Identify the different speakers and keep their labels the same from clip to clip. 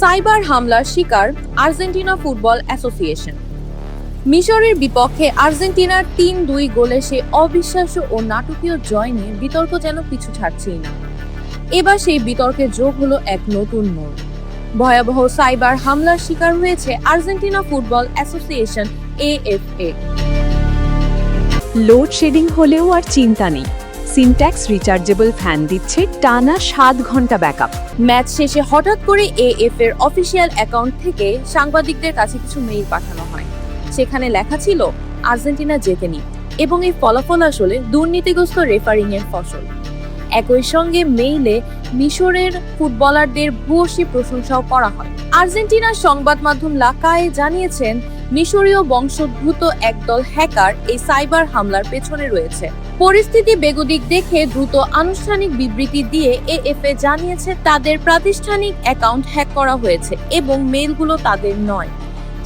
Speaker 1: Cyber হামলার শিকার Argentina football association. মিশরের বিপক্ষে আর্জেন্টিনার ৩-২ গোলে সে অবিশ্বাস্য ও নাটকীয় জয় নিয়ে বিতর্ক যেন পিছু ছাড়ছেই না। এবার সেই বিতর্কে যোগ হলো এক নতুন মোড়। ভয়াবহ সাইবার হামলার শিকার হয়েছে Argentina football association AFA।
Speaker 2: Load shedding হলেও আর চিন্তা নেই, সিনট্যাক্স রিচার্জেবল ফ্যান দিচ্ছে টানা 7 ঘন্টা ব্যাকআপ।
Speaker 1: ম্যাচ শেষে হঠাৎ করে AFA এর অফিসিয়াল অ্যাকাউন্ট থেকে সাংবাদিকদের কাছে কিছু মেইল পাঠানো হয়। সেখানে লেখা ছিল আর্জেন্টিনা জেতেনি এবং এই ফলাফল আসলে দুর্নীতিগ্রস্ত রেফারিং এর ফসল। একই সঙ্গে মেইলে মিশরের ফুটবলারদের ভূয়সী প্রশংসাও করা হয়। আর্জেন্টিনার সংবাদ মাধ্যম লাকায়ে জানিয়েছেন, মিশরীয় বংশোদ্ভূত একদল হ্যাকার এই সাইবার হামলার পেছনে রয়েছে। পরিস্থিতি বেগতিক দেখে দ্রুত আনুষ্ঠানিক বিবৃতি দিয়ে AFA জানিয়েছে তাদের প্রাতিষ্ঠানিক অ্যাকাউন্ট হ্যাক করা হয়েছে এবং মেইলগুলো তাদের নয়।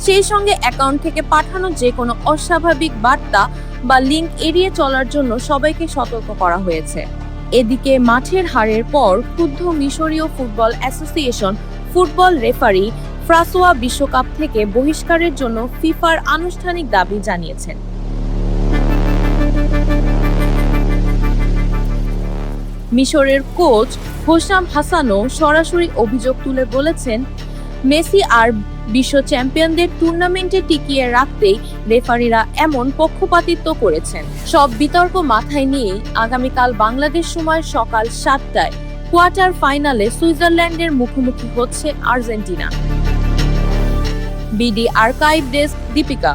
Speaker 1: সেই সঙ্গে অ্যাকাউন্ট থেকে পাঠানো যে কোনো অস্বাভাবিক বার্তা বা লিঙ্ক এড়িয়ে চলার জন্য সবাইকে সতর্ক করা হয়েছে। এদিকে মাঠের হারের পর ক্ষুব্ধ মিশরীয় football association football referee François বিশ্বকাপ থেকে বহিষ্কারের জন্য ফিফার আনুষ্ঠানিক দাবি জানিয়েছেন। মিশরের কোচ হোসাম হাসানও সরাসরি অভিযোগ তুলে বলেছেন, মেসি আর বিশ্ব চ্যাম্পিয়নদের টুর্নামেন্টে টিকিয়ে রাখতেই রেফারিরা এমন পক্ষপাতিত্ব করেছেন। সব বিতর্ক মাথায় নিয়েই আগামীকাল বাংলাদেশ সময় সকাল 7টায় কোয়ার্টার ফাইনালে সুইজারল্যান্ডের মুখোমুখি হচ্ছে Argentina. BD archive desk, Deepika.